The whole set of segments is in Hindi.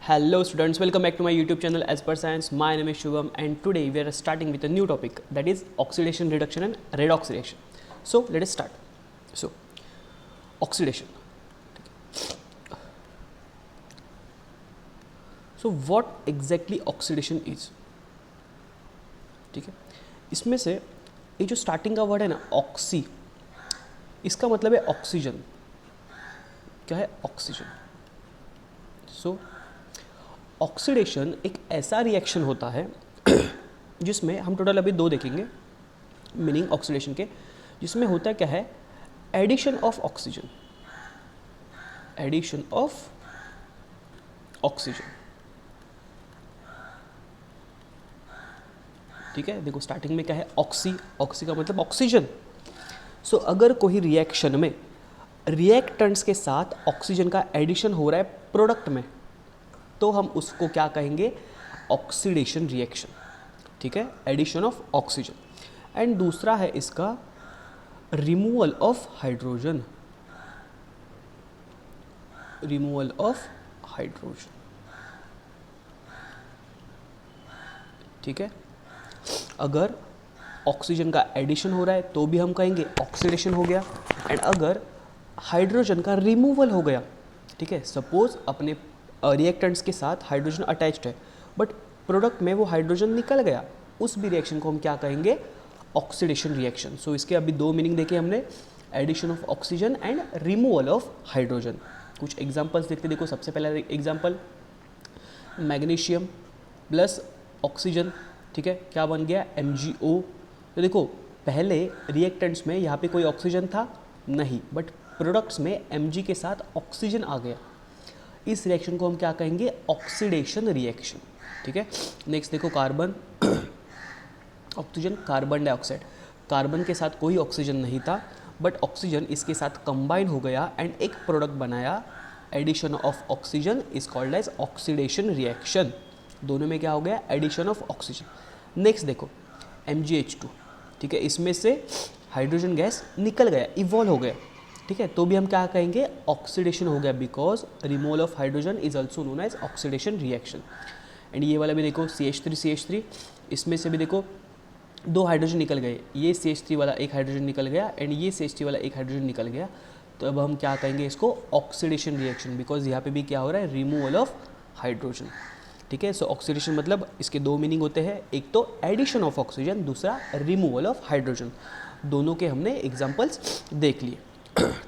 Hello students, welcome back to my YouTube channel As Per Science. My name is Shubham and today we are starting with a new topic, that is oxidation reduction and redox reaction. So let us start. So oxidation. So what exactly oxidation is? ठीक है, इसमें से ये जो स्टार्टिंग का वर्ड है ना ऑक्सी, इसका मतलब है ऑक्सीजन. क्या है? ऑक्सीजन. सो ऑक्सीडेशन एक ऐसा रिएक्शन होता है जिसमें हम टोटल अभी दो देखेंगे मीनिंग ऑक्सीडेशन के, जिसमें होता है क्या है, addition of oxygen. Addition of oxygen. ठीक है, देखो स्टार्टिंग में क्या है, ऑक्सी. ऑक्सी का मतलब ऑक्सीजन. सो अगर कोई रिएक्शन में रिएक्टेंट्स के साथ ऑक्सीजन का एडिशन हो रहा है प्रोडक्ट में, तो हम उसको क्या कहेंगे, ऑक्सीडेशन रिएक्शन. ठीक है, एडिशन ऑफ ऑक्सीजन. एंड दूसरा है इसका removal of hydrogen. Removal of hydrogen. ठीक है, अगर ऑक्सीजन का एडिशन हो रहा है तो भी हम कहेंगे ऑक्सीडेशन हो गया. एंड अगर हाइड्रोजन का रिमूवल हो गया, ठीक है, सपोज अपने रिएक्टेंट्स के साथ हाइड्रोजन अटैच्ड है बट प्रोडक्ट में वो हाइड्रोजन निकल गया, उस भी रिएक्शन को हम क्या कहेंगे, ऑक्सीडेशन रिएक्शन. सो इसके अभी दो मीनिंग देखे हमने, addition of oxygen and removal of hydrogen. कुछ एग्जांपल्स देखते. देखो सबसे पहला एग्जांपल, मैग्नीशियम प्लस ऑक्सीजन. ठीक है, क्या बन गया, MgO. तो देखो पहले रिएक्टेंट्स में यहाँ पे कोई ऑक्सीजन था नहीं, बट प्रोडक्ट्स में Mg के साथ ऑक्सीजन आ गया. इस रिएक्शन को हम क्या कहेंगे, ऑक्सीडेशन रिएक्शन. ठीक है, नेक्स्ट देखो carbon, oxygen, carbon dioxide. Carbon के साथ कोई ऑक्सीजन नहीं था बट ऑक्सीजन इसके साथ कंबाइन हो गया एंड एक प्रोडक्ट बनाया. Addition of oxygen is called as oxidation reaction. दोनों में क्या हो गया, एडिशन ऑफ ऑक्सीजन. नेक्स्ट देखो MgH2. ठीक है, इसमें से हाइड्रोजन गैस निकल गया, इवॉल्व हो गया. ठीक है, तो भी हम क्या कहेंगे, ऑक्सीडेशन हो गया, because removal of hydrogen is also known as oxidation reaction. And ये वाला भी देखो CH3, इसमें से भी देखो दो हाइड्रोजन निकल गए, ये CH3 वाला एक हाइड्रोजन निकल गया एंड ये CH3 वाला एक हाइड्रोजन निकल गया. तो अब हम क्या कहेंगे इसको, ऑक्सीडेशन रिएक्शन, बिकॉज यहाँ पे भी क्या हो रहा है, रिमूवल ऑफ हाइड्रोजन. ठीक है, सो ऑक्सीडेशन मतलब इसके दो मीनिंग होते हैं, एक तो एडिशन ऑफ ऑक्सीजन, दूसरा रिमूवल ऑफ हाइड्रोजन. दोनों के हमने एग्जांपल्स देख लिए.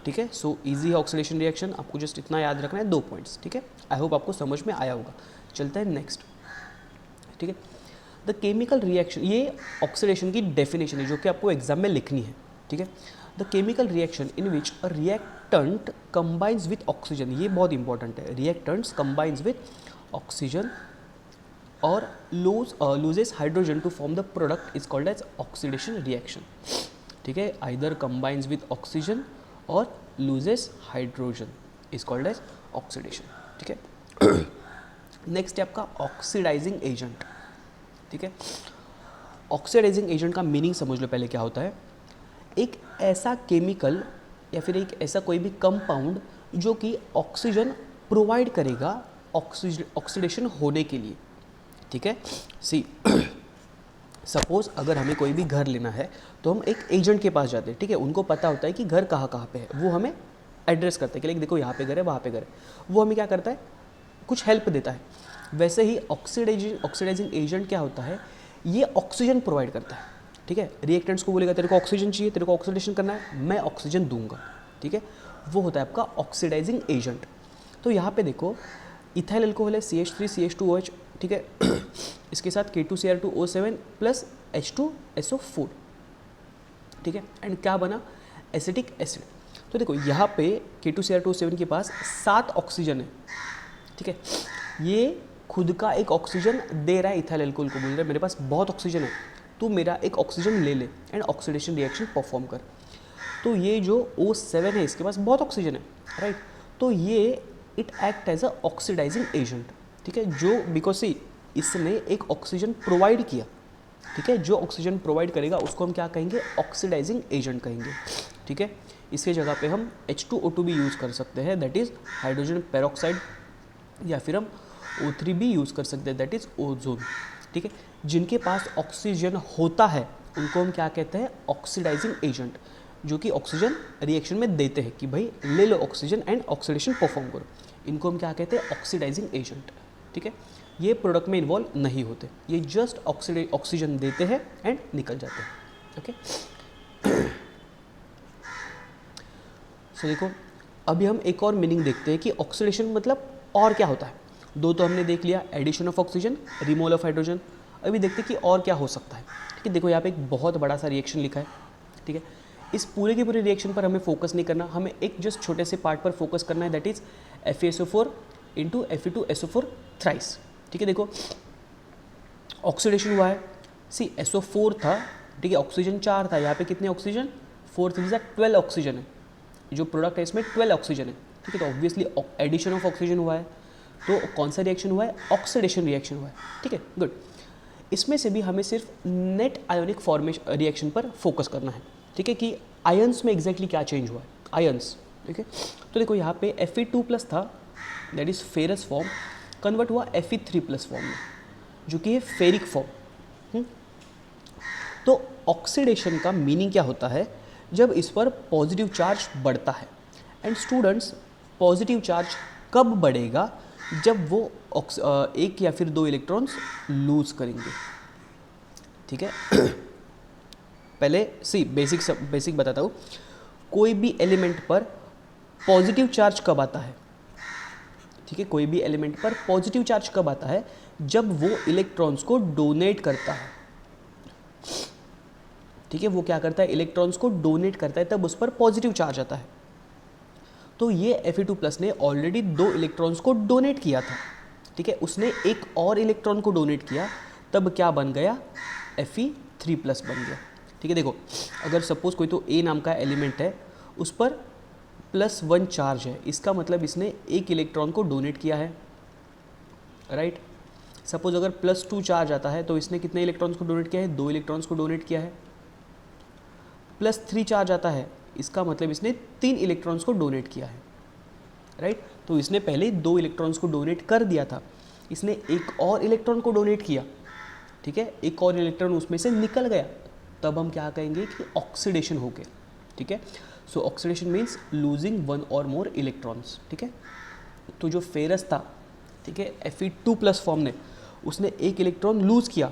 ठीक है, सो इजी है ऑक्सीडेशन रिएक्शन, आपको जस्ट इतना याद रखना है, 2 पॉइंट्स. ठीक है, आई होप आपको समझ में आया होगा. चलता है नेक्स्ट. ठीक है, द केमिकल रिएक्शन, ये ऑक्सीडेशन की डेफिनेशन है जो कि आपको एग्जाम में लिखनी है. ठीक है, the chemical reaction in which a reactant combines with oxygen, ये बहुत इंपॉर्टेंट है, रिएक्टेंट्स कंबाइंस विथ ऑक्सीजन और loses hydrogen to form the product is called as oxidation reaction. ठीक है, either combines with oxygen or loses hydrogen is called as oxidation. ठीक है, नेक्स्ट है आपका ऑक्सीडाइजिंग एजेंट. ठीक है, ऑक्सीडाइजिंग एजेंट का मीनिंग समझ लो पहले क्या होता है. एक ऐसा केमिकल या फिर एक ऐसा कोई भी कंपाउंड जो कि ऑक्सीजन प्रोवाइड करेगा ऑक्सीडेशन होने के लिए. ठीक है, सी सपोज अगर हमें कोई भी घर लेना है तो हम एक एजेंट के पास जाते हैं. ठीक है, उनको पता होता है कि घर कहाँ कहाँ पे है, वो हमें एड्रेस करते हैं कि लाइक देखो यहाँ पे घर है, वहाँ पे घर है. वो हमें क्या करता है, कुछ हेल्प देता है. वैसे ही ऑक्सीडाइजिंग एजेंट क्या होता है, ये ऑक्सीजन प्रोवाइड करता है. ठीक है, रिएक्टेंट्स को बोलेगा तेरे को ऑक्सीजन चाहिए, तेरे को ऑक्सीडेशन करना है, मैं ऑक्सीजन दूंगा. ठीक है, वो होता है आपका ऑक्सीडाइजिंग एजेंट. तो यहाँ पे देखो इथाइल अल्कोहल है CH3CH2OH. ठीक है, इसके साथ K2Cr2O7 प्लस H2SO4. ठीक है, एंड क्या बना, एसिटिक एसिड. तो देखो यहाँ पे K2Cr2O7 के पास 7 ऑक्सीजन है. ठीक है, ये खुद का एक ऑक्सीजन दे रहा है इथाइल अल्कोहल को, बोल रहा है मेरे पास बहुत ऑक्सीजन है, तू मेरा एक ऑक्सीजन ले ले एंड ऑक्सीडेशन रिएक्शन परफॉर्म कर. तो ये जो O7 है इसके पास बहुत ऑक्सीजन है, राइट. तो ये it act as a oxidising agent. ठीक है, जो बिकॉज सी इसने एक ऑक्सीजन प्रोवाइड किया. ठीक है, जो ऑक्सीजन प्रोवाइड करेगा उसको हम क्या कहेंगे, ऑक्सीडाइजिंग एजेंट कहेंगे. ठीक है, इसके जगह पे हम H2O2 भी यूज़ कर सकते हैं, दैट इज़ हाइड्रोजन पेरोक्साइड, या फिर हम O3 भी यूज़ कर सकते हैं, दैट इज़ ओजोन। ठीक है, जिनके पास ऑक्सीजन होता है उनको हम क्या कहते हैं, ऑक्सीडाइजिंग एजेंट, जो कि ऑक्सीजन रिएक्शन में देते हैं कि भाई ले लो ऑक्सीजन एंड ऑक्सीडेशन परफॉर्म करो, इनको हम क्या कहते हैं, ऑक्सीडाइजिंग एजेंट। ठीक है, ये प्रोडक्ट में इन्वॉल्व नहीं होते, ये जस्ट ऑक्सीजन देते हैं एंड निकल जाते हैं। ओके, सो देखो अभी हम एक और मीनिंग देखते हैं कि ऑक्सीडेशन मतलब और क्या होता है। दो तो हमने देख लिया, addition of oxygen, removal of hydrogen. अभी देखते हैं कि और क्या हो सकता है। ठीक है, देखो यहाँ पे एक बहुत बड़ा सा रिएक्शन लिखा है। ठीक है, इस पूरे के पूरे रिएक्शन पर हमें फोकस नहीं करना, हमें एक जस्ट छोटे से पार्ट पर फोकस करना है, that is FeSO4 into Fe2SO4 thrice. ठीक है, देखो ऑक्सीडेशन हुआ है, सी SO4 था, ठीक है, ऑक्सीजन 4 था, यहाँ पे कितने ऑक्सीजन, 4 3 12 ऑक्सीजन है, जो प्रोडक्ट है इसमें 12 ऑक्सीजन है। ठीक है, तो ऑब्वियसली एडिशन ऑफ ऑक्सीजन हुआ है, तो कौन सा रिएक्शन हुआ है, ऑक्सीडेशन रिएक्शन हुआ है। ठीक है, गुड। इसमें से भी हमें सिर्फ नेट आयोनिक फॉर्मेशन रिएक्शन पर फोकस करना है। ठीक है, कि आयंस में एग्जैक्टली क्या चेंज हुआ है, आयंस। ठीक है, तो देखो यहाँ पे Fe2+ था, that is ferrous form, convert हुआ Fe3+ फॉर्म में, जो कि है फेरिक फॉर्म। तो ऑक्सीडेशन का मीनिंग क्या होता है, जब इस पर पॉजिटिव चार्ज बढ़ता है। एंड स्टूडेंट्स, पॉजिटिव चार्ज कब बढ़ेगा, जब वो एक या फिर 2 इलेक्ट्रॉन्स लूज करेंगे। ठीक है, पहले सी बेसिक बताता हूँ, कोई भी एलिमेंट पर पॉजिटिव चार्ज कब आता है। ठीक है, कोई भी एलिमेंट पर पॉजिटिव चार्ज कब आता है, जब वो इलेक्ट्रॉन्स को डोनेट करता है। ठीक है, वो क्या करता है, इलेक्ट्रॉन्स को डोनेट करता है, तब उस पर पॉजिटिव चार्ज आता है। तो ये Fe2+ ने ऑलरेडी 2 इलेक्ट्रॉन्स को डोनेट किया था। ठीक है, उसने एक और इलेक्ट्रॉन को डोनेट किया, तब क्या बन गया, Fe3+ बन गया। ठीक है, देखो अगर सपोज कोई तो A नाम का एलिमेंट है, उस पर +1 चार्ज है, इसका मतलब इसने एक इलेक्ट्रॉन को डोनेट किया है, राइट। सपोज अगर +2 चार्ज आता है, तो इसने कितने इलेक्ट्रॉन्स को डोनेट किया है, 2 इलेक्ट्रॉन्स को डोनेट किया है। +3 चार्ज आता है, इसका मतलब इसने 3 इलेक्ट्रॉन्स को डोनेट किया है, राइट। तो इसने पहले 2 इलेक्ट्रॉन्स को डोनेट कर दिया था, इसने एक और इलेक्ट्रॉन को डोनेट किया। ठीक है, एक और इलेक्ट्रॉन उसमें से निकल गया, तब हम क्या कहेंगे कि ऑक्सीडेशन हो गया। ठीक है, सो ऑक्सीडेशन मीन्स लूजिंग 1 और मोर इलेक्ट्रॉन्स। ठीक है, तो जो फेरस था, ठीक है, Fe2+ फॉर्म ने, उसने एक इलेक्ट्रॉन लूज किया,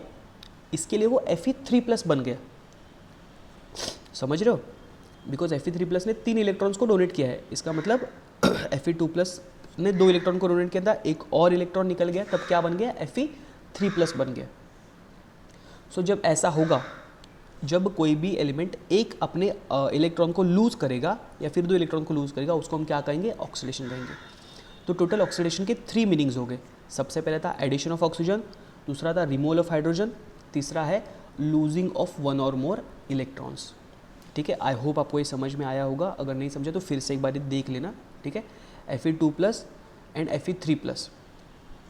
इसके लिए वो Fe3+ बन गया। समझ रहे हो, बिकॉज Fe3+ ने 3 इलेक्ट्रॉन्स को डोनेट किया है, इसका मतलब Fe2+ ने 2 इलेक्ट्रॉन को डोनेट किया था, एक और इलेक्ट्रॉन निकल गया, तब क्या बन गया, Fe3+ बन गया। सो जब ऐसा होगा, जब कोई भी एलिमेंट एक अपने इलेक्ट्रॉन को लूज करेगा या फिर 2 इलेक्ट्रॉन को लूज करेगा, उसको हम क्या कहेंगे, ऑक्सीडेशन कहेंगे। तो टोटल ऑक्सीडेशन के 3 मीनिंग्स हो गए। सबसे पहले था एडिशन ऑफ ऑक्सीजन, दूसरा था रिमूवल ऑफ हाइड्रोजन, तीसरा है लूजिंग ऑफ 1 और मोर इलेक्ट्रॉन्स। ठीक है, आई होप आपको ये समझ में आया होगा, अगर नहीं समझा तो फिर से एक बार देख लेना। ठीक है, Fe2+ एंड Fe3+,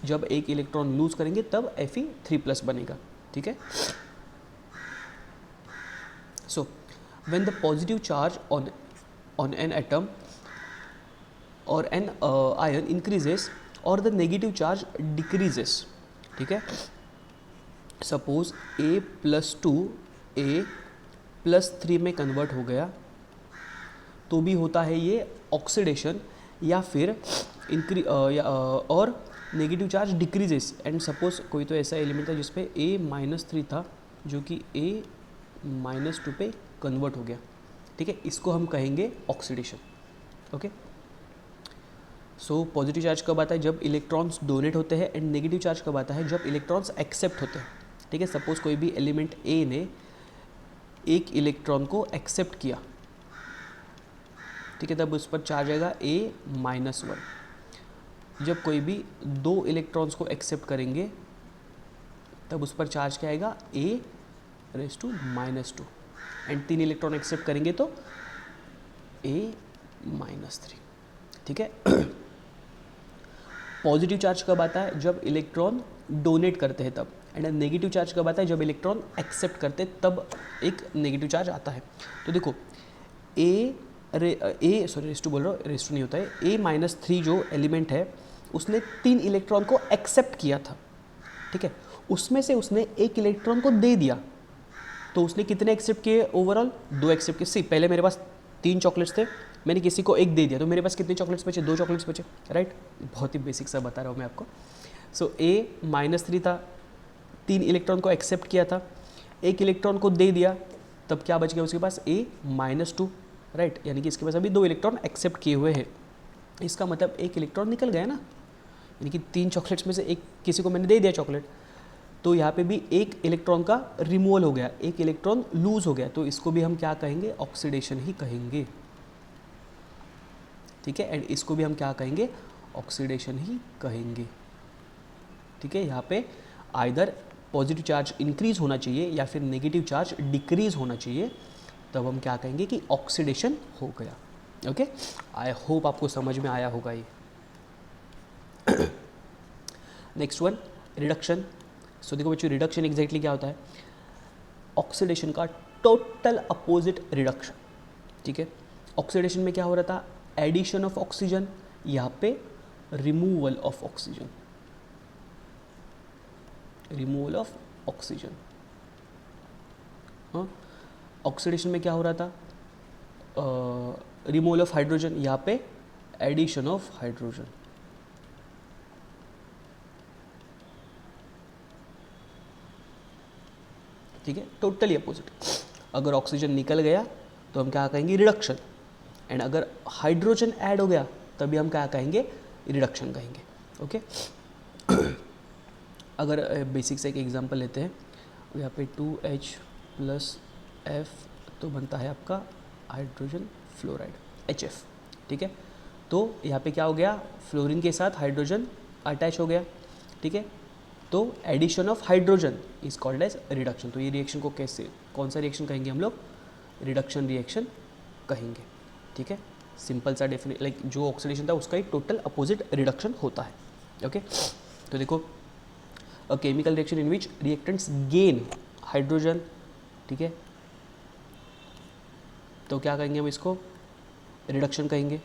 जब एक इलेक्ट्रॉन लूज करेंगे तब Fe3+ बनेगा। ठीक है, so when the positive charge on an atom और एन आयन इंक्रीजेस और द नेगेटिव चार्ज डिक्रीजेस। ठीक है, सपोज A+2 A+3 में कन्वर्ट हो गया, तो भी होता है ये ऑक्सीडेशन, या फिर और negative charge decreases. And suppose कोई तो ऐसा एलिमेंट था जिसपे A-3 था, जो कि A-2 पे कन्वर्ट हो गया। ठीक है, इसको हम कहेंगे oxidation. Okay, so positive charge कब आता है, जब इलेक्ट्रॉन्स डोनेट होते हैं, एंड नेगेटिव चार्ज कब आता है, जब इलेक्ट्रॉन्स एक्सेप्ट होते हैं। ठीक है, सपोज कोई भी एलिमेंट A ने एक इलेक्ट्रॉन को एक्सेप्ट किया, ठीक है, तब उस पर चार्ज आएगा A-1। जब कोई भी 2 इलेक्ट्रॉन्स को एक्सेप्ट करेंगे, तब उस पर चार्ज क्या आएगा, A⁻²। एंड 3 इलेक्ट्रॉन एक्सेप्ट करेंगे तो A-3। ठीक है, पॉजिटिव चार्ज कब आता है, जब इलेक्ट्रॉन डोनेट करते हैं तब। एंड नेगेटिव चार्ज कब आता है, जब इलेक्ट्रॉन एक्सेप्ट करते हैं तब एक नेगेटिव चार्ज आता है। तो देखो रेस टू नहीं होता है, A-3 जो एलिमेंट है, उसने 3 इलेक्ट्रॉन को एक्सेप्ट किया था, ठीक है, उसमें से उसने 1 इलेक्ट्रॉन को दे दिया, तो उसने कितने एक्सेप्ट किए ओवरऑल? 2 एक्सेप्ट किए। सी पहले मेरे पास 3 चॉकलेट्स थे, मैंने किसी को 1 दे दिया, तो मेरे पास कितने चॉकलेट्स बचे? 2 चॉकलेट्स बचे, राइट। बहुत ही बेसिक सा बता रहा हूँ मैं आपको। सो ए -3 था, 3 इलेक्ट्रॉन को एक्सेप्ट किया था, 1 इलेक्ट्रॉन को दे दिया, तब क्या बच गया उसके पास? ए -2, राइट। यानी कि इसके पास अभी 2 इलेक्ट्रॉन एक्सेप्ट किए हुए हैं। इसका मतलब 1 इलेक्ट्रॉन निकल गया ना, यानी कि 3 चॉकलेट्स में से 1 किसी को मैंने दे दिया चॉकलेट, तो यहाँ पे भी 1 इलेक्ट्रॉन का रिमूवल हो गया, 1 इलेक्ट्रॉन लूज हो गया, तो इसको भी हम क्या कहेंगे? ऑक्सीडेशन ही कहेंगे, ठीक है। एंड इसको भी हम क्या कहेंगे? ऑक्सीडेशन ही कहेंगे, ठीक है। यहाँ पे आइदर पॉजिटिव चार्ज इंक्रीज होना चाहिए या फिर नेगेटिव चार्ज डिक्रीज होना चाहिए, तब हम क्या कहेंगे कि ऑक्सीडेशन हो गया। ओके, आई होप आपको समझ में आया होगा ये। Next one, reduction. सो देखो बच्चों, रिडक्शन एग्जैक्टली क्या होता है? ऑक्सीडेशन का टोटल अपोजिट रिडक्शन, ठीक है। ऑक्सीडेशन में क्या हो रहा था? एडिशन ऑफ ऑक्सीजन, यहाँ पे removal of oxygen, removal of oxygen. हाँ, ऑक्सीडेशन में क्या हो रहा था? रिमूवल ऑफ हाइड्रोजन, यहाँ पे एडिशन ऑफ हाइड्रोजन। ठीक है, टोटली अपोजिट। अगर ऑक्सीजन निकल गया तो हम क्या कहेंगे? रिडक्शन। एंड अगर हाइड्रोजन ऐड हो गया तभी हम क्या कहेंगे? रिडक्शन कहेंगे। ओके, अगर बेसिक से एक एग्जांपल लेते हैं, यहाँ पे 2H + F तो बनता है आपका हाइड्रोजन फ्लोराइड, HF, ठीक है। तो यहाँ पे क्या हो गया? फ्लोरीन के साथ हाइड्रोजन अटैच हो गया, ठीक है। तो addition of hydrogen is called as reduction. तो ये रिएक्शन को कैसे, कौन सा रिएक्शन कहेंगे हम लोग? रिडक्शन रिएक्शन कहेंगे, ठीक है। सिंपल सा डेफिनेट, लाइक जो ऑक्सीडेशन था उसका ही टोटल अपोजिट रिडक्शन होता है। ओके, तो देखो, a chemical reaction in which reactants gain hydrogen, ठीक है, तो क्या कहेंगे हम इसको? रिडक्शन कहेंगे।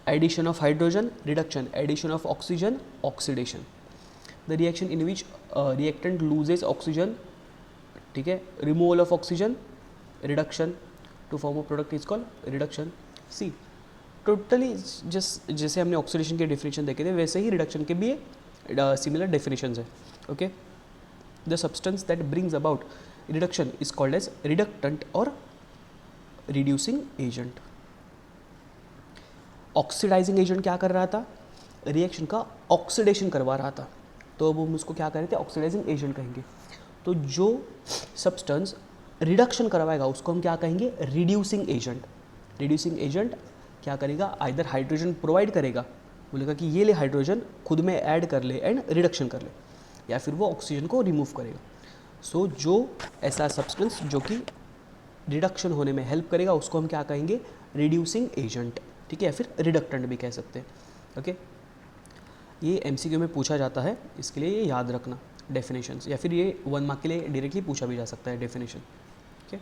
Addition of hydrogen, reduction. Addition of oxygen, oxidation. The reaction in which reactant loses oxygen, ठीक है, removal of oxygen, reduction, to form a product is called reduction. See totally just जैसे हमने ऑक्सीडेशन के डेफिनेशन देखे थे वैसे ही रिडक्शन के भी सिमिलर डेफिनेशंस है। Okay, the substance that brings about reduction is called as reductant और रिड्यूसिंग एजेंट। ऑक्सीडाइजिंग एजेंट क्या कर रहा था? रिएक्शन का ऑक्सीडेशन करवा रहा था, तो अब हम उसको क्या कह रहे थे? ऑक्सीडाइजिंग एजेंट कहेंगे। तो जो सब्सटेंस रिडक्शन करवाएगा उसको हम क्या कहेंगे? Reducing agent. रिड्यूसिंग एजेंट क्या करेगा? आइदर हाइड्रोजन प्रोवाइड करेगा, बोलेगा कि ये ले हाइड्रोजन खुद में ऐड कर ले एंड रिडक्शन कर ले, या फिर वो ऑक्सीजन को रिमूव करेगा। सो जो ऐसा सब्सटेंस जो कि रिडक्शन होने में हेल्प करेगा उसको हम क्या कहेंगे? रिड्यूसिंग एजेंट, ठीक है, या फिर रिडक्टेंट भी कह सकते हैं। ओके, ये MCQ में पूछा जाता है, इसके लिए ये याद रखना डेफिनेशंस, या फिर ये 1 मार्क के लिए डायरेक्टली पूछा भी जा सकता है definition. Okay,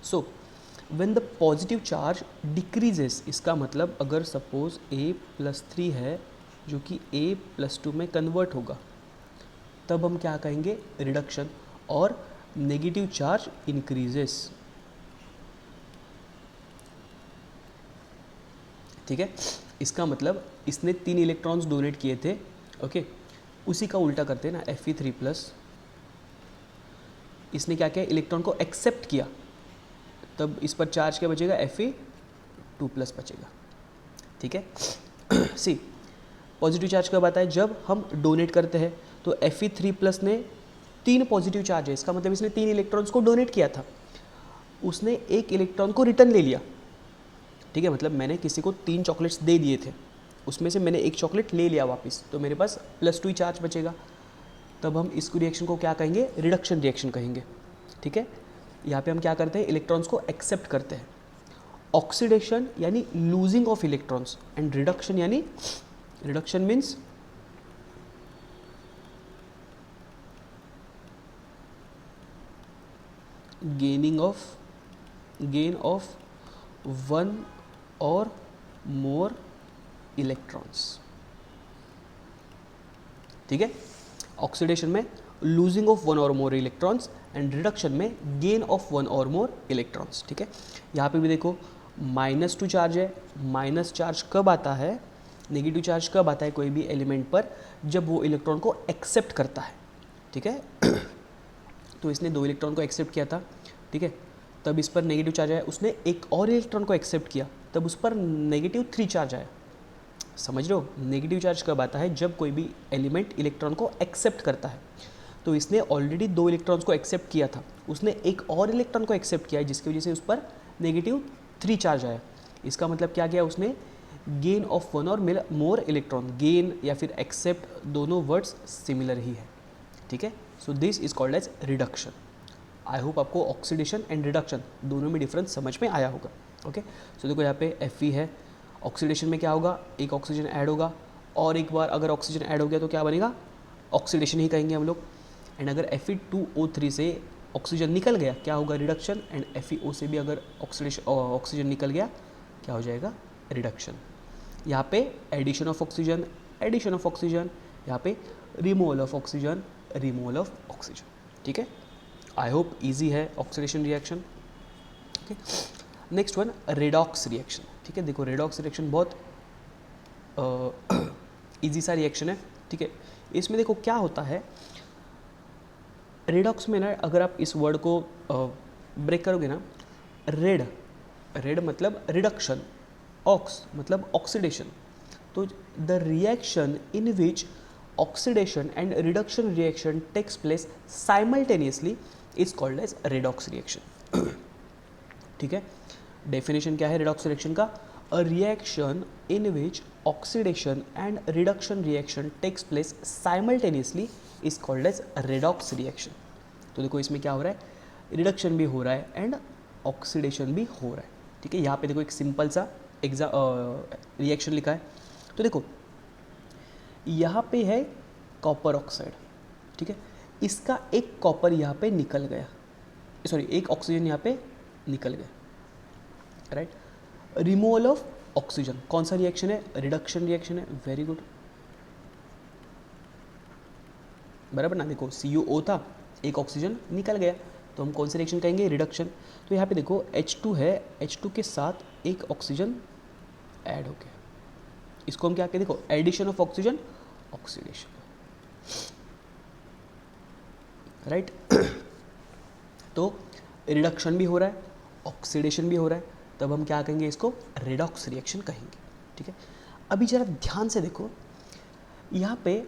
so when the positive charge decreases, इसका मतलब अगर सपोज A+3 है जो कि A+2 में कन्वर्ट होगा, तब हम क्या कहेंगे? रिडक्शन। और नेगेटिव चार्ज इंक्रीजेस, ठीक है। इसका मतलब इसने 3 इलेक्ट्रॉन्स डोनेट किए थे, ओके, उसी का उल्टा करते हैं ना, Fe3+, इसने क्या किया? इलेक्ट्रॉन को एक्सेप्ट किया, तब इस पर चार्ज क्या बचेगा? Fe2+ बचेगा, ठीक है। सी पॉजिटिव चार्ज कब आता है? जब हम डोनेट करते हैं। तो Fe3+ ने 3 पॉजिटिव चार्ज है, इसका मतलब इसने 3 इलेक्ट्रॉन्स को डोनेट किया था, उसने 1 इलेक्ट्रॉन को रिटर्न ले लिया, ठीक है। मतलब मैंने किसी को 3 चॉकलेट्स दे दिए थे, उसमें से मैंने 1 चॉकलेट ले लिया वापस, तो मेरे पास +2 चार्ज बचेगा, तब हम इस रिएक्शन को क्या कहेंगे? रिडक्शन रिएक्शन कहेंगे, ठीक है। यहाँ पे हम क्या करते हैं? इलेक्ट्रॉन्स को एक्सेप्ट करते हैं। ऑक्सीडेशन यानी losing of electrons, and reduction यानी, reduction means gain of 1 or more electrons. ठीक है, ऑक्सीडेशन में losing of one or more electrons and reduction में gain of one or more electrons. ठीक है, यहाँ पे भी देखो -2 चार्ज है। माइनस चार्ज कब आता है, नेगेटिव चार्ज कब आता है कोई भी एलिमेंट पर, जब वो इलेक्ट्रॉन को एक्सेप्ट करता है। ठीक है तो इसने 2 इलेक्ट्रॉन को एक्सेप्ट किया था, ठीक है, तब इस पर नेगेटिव चार्ज आया। उसने एक और इलेक्ट्रॉन को एक्सेप्ट किया, तब उस पर -3 चार्ज आया। समझ रहे हो, नेगेटिव चार्ज कब आता है, जब कोई भी एलिमेंट इलेक्ट्रॉन को एक्सेप्ट करता है। तो इसने ऑलरेडी 2 इलेक्ट्रॉन्स को एक्सेप्ट किया था, उसने एक और इलेक्ट्रॉन को एक्सेप्ट किया है, जिसकी वजह से उस पर -3 चार्ज आया। इसका मतलब क्या किया उसने, gain of one or more electron. Gain या फिर एक्सेप्ट, दोनों वर्ड्स सिमिलर ही है। ठीक है, so this is called as reduction. I hope आपको ऑक्सीडेशन एंड रिडक्शन दोनों में डिफरेंस समझ में आया होगा। ओके, सो देखो यहाँ पे Fe है, ऑक्सीडेशन में क्या होगा, एक ऑक्सीजन ऐड होगा, और एक बार अगर ऑक्सीजन ऐड हो गया तो क्या बनेगा, ऑक्सीडेशन ही कहेंगे हम लोग। एंड अगर Fe2O3 से ऑक्सीजन निकल गया, क्या होगा, रिडक्शन। एंड FeO से भी अगर ऑक्सीजन निकल गया, क्या हो जाएगा, रिडक्शन। यहाँ पे addition of oxygen, addition of oxygen, यहाँ पे removal of oxygen, removal of oxygen. ठीक है, आई होप इजी है oxidation reaction. Okay, next one redox reaction. ठीक है, देखो रेडॉक्स रिएक्शन बहुत इजी सा रिएक्शन है। ठीक है, इसमें देखो क्या होता है, रेडॉक्स में ना, अगर आप इस वर्ड को ब्रेक करोगे ना, रेड मतलब रिडक्शन, ऑक्स मतलब ऑक्सीडेशन, तो the reaction in which oxidation and reduction reaction takes place simultaneously is called as redox reaction. ठीक है, डेफिनेशन क्या है रेडॉक्स रिएक्शन का, a reaction in which oxidation and reduction reaction takes place simultaneously is called as redox reaction. तो देखो इसमें क्या हो रहा है, रिडक्शन भी हो रहा है एंड ऑक्सीडेशन भी हो रहा है। ठीक है, यहाँ पे देखो एक सिंपल सा रिएक्शन लिखा है। तो देखो यहाँ पे है कॉपर ऑक्साइड, ठीक है, इसका एक कॉपर यहाँ पे निकल गया, सॉरी एक ऑक्सीजन यहाँ पे निकल गया, राइट। रिमूवल ऑफ ऑक्सीजन कौन सा रिएक्शन है, रिडक्शन रिएक्शन है, वेरी गुड, बराबर ना। देखो CuO था, एक ऑक्सीजन निकल गया, तो हम कौन सा रिएक्शन कहेंगे, रिडक्शन। तो यहाँ पे देखो H2 है, H2 के साथ एक ऑक्सीजन ऐड हो गया, इसको हम क्या कहते हैं, देखो addition of oxygen, oxidation, right. तो रिडक्शन भी हो रहा है, ऑक्सीडेशन भी हो रहा है, तब हम क्या कहेंगे, इसको रेडॉक्स रिएक्शन कहेंगे। ठीक है, अभी जरा ध्यान से देखो, यहाँ पे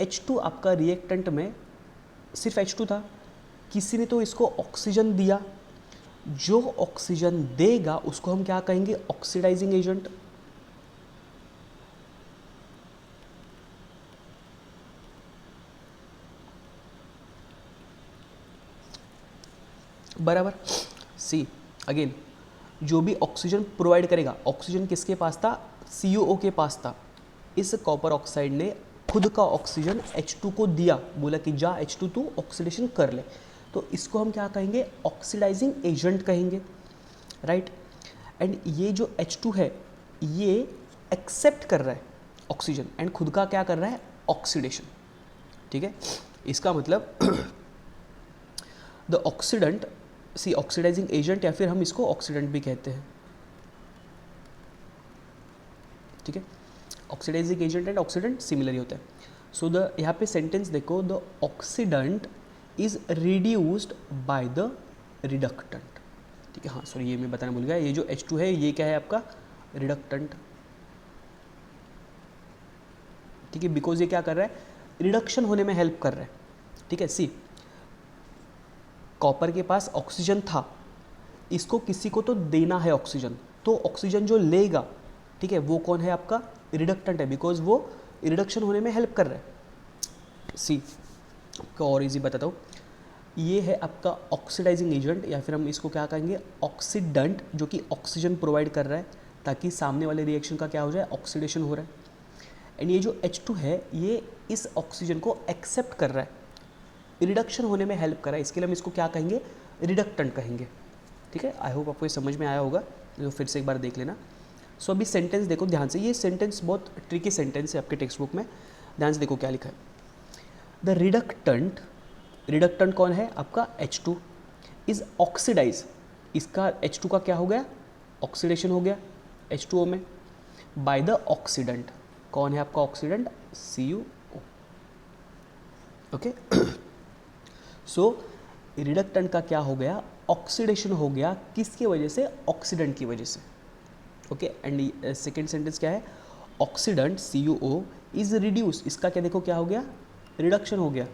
H2 आपका रिएक्टेंट में सिर्फ H2 था, किसी ने तो इसको ऑक्सीजन दिया, जो ऑक्सीजन देगा उसको हम क्या कहेंगे, ऑक्सीडाइजिंग एजेंट। बराबर। सी अगेन, जो भी ऑक्सीजन प्रोवाइड करेगा, ऑक्सीजन किसके पास था, CuO के पास था, इस कॉपर ऑक्साइड ने खुद का ऑक्सीजन H2 को दिया, बोला कि जा H2 तू ऑक्सीडेशन कर ले, तो इसको हम क्या कहेंगे, ऑक्सीडाइजिंग एजेंट कहेंगे, राइट। एंड ये जो H2 है ये एक्सेप्ट कर रहा है ऑक्सीजन एंड खुद का क्या कर रहा है, ऑक्सीडेशन। ठीक है, इसका मतलब the oxidant, see oxidizing agent, या फिर हम इसको ऑक्सीडेंट भी कहते हैं। ठीक है, oxidizing agent and oxidant similar ही होता है। सो द यहाँ पे सेंटेंस देखो, the oxidant is reduced by the reductant. ठीक है, हाँ सॉरी ये मैं बताना भूल गया, ये जो H2 है ये क्या है आपका, रिडक्टेंट। ठीक है, बिकॉज ये क्या कर रहा है, रिडक्शन होने में हेल्प कर रहा है। ठीक है, सी कॉपर के पास ऑक्सीजन था, इसको किसी को तो देना है ऑक्सीजन, तो ऑक्सीजन जो लेगा, ठीक है, वो कौन है आपका, रिडक्टेंट है, बिकॉज वो रिडक्शन होने में हेल्प कर रहा है। सी आपको और इजी बताता हूँ, ये है आपका ऑक्सीडाइजिंग एजेंट, या फिर हम इसको क्या कहेंगे, ऑक्सीडेंट, जो कि ऑक्सीजन प्रोवाइड कर रहा है ताकि सामने वाले रिएक्शन का क्या हो जाए, ऑक्सीडेशन हो रहा है। एंड ये जो H2 है ये इस ऑक्सीजन को एक्सेप्ट कर रहा है, रिडक्शन होने में हेल्प कर रहा है, इसके लिए हम इसको क्या कहेंगे, रिडक्टेंट कहेंगे। ठीक है, आई होप आपको ये समझ में आया होगा, तो फिर से एक बार देख लेना। सो अभी सेंटेंस देखो ध्यान से, ये सेंटेंस बहुत ट्रिकी सेंटेंस है आपके टेक्स्ट बुक में, ध्यान से देखो क्या लिखा है। द रिडक्टेंट, रिडक्टेंट कौन है आपका H2 इज ऑक्सीडाइज, इसका H2 का क्या हो गया, ऑक्सीडेशन हो गया H2O में, बाय द ऑक्सीडेंट, कौन है आपका ऑक्सीडेंट, CuO। ओके, सो रिडक्टेंट का क्या हो गया, ऑक्सीडेशन हो गया, किसकी वजह से, ऑक्सीडेंट की वजह से। ओके, एंड सेकेंड सेंटेंस क्या है, ऑक्सीडेंट CuO इज रिड्यूस, इसका क्या देखो क्या हो गया, रिडक्शन हो गया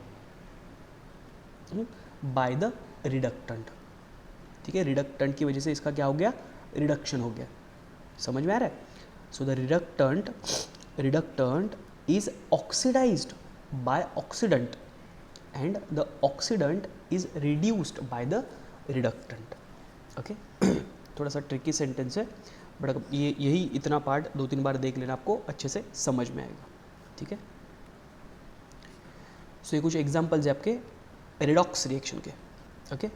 बाय द रिडक्टेंट। ठीक है, रिडक्टेंट की वजह से इसका क्या हो गया, रिडक्शन हो गया। समझ में आ रहा है। So the reductant is oxidized by oxidant and the oxidant is reduced by the reductant. Okay, थोड़ा सा ट्रिकी सेंटेंस है, बट ये यही इतना पार्ट 2-3 बार देख लेना, आपको अच्छे से समझ में आएगा। ठीक है, सो ये कुछ एग्जांपल्स है आपके रेडॉक्स रिएक्शन के। ओके,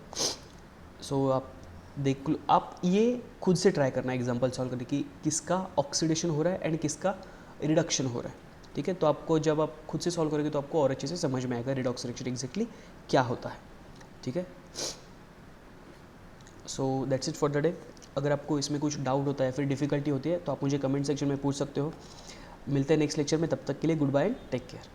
सो आप देख लो, आप ये खुद से ट्राई करना एग्जांपल सॉल्व करने की, किसका ऑक्सीडेशन हो रहा है एंड किसका रिडक्शन हो रहा है। ठीक है, तो आपको जब आप खुद से सॉल्व करोगे तो आपको और अच्छे से समझ में आएगा रेडॉक्स रिएक्शन एग्जैक्टली क्या होता है। ठीक है, so that's it for the day. अगर आपको इसमें कुछ डाउट होता है फिर डिफिकल्टी होती है तो आप मुझे कमेंट सेक्शन में पूछ सकते हो। मिलते हैं नेक्स्ट लेक्चर में, तब तक के लिए goodbye and take care.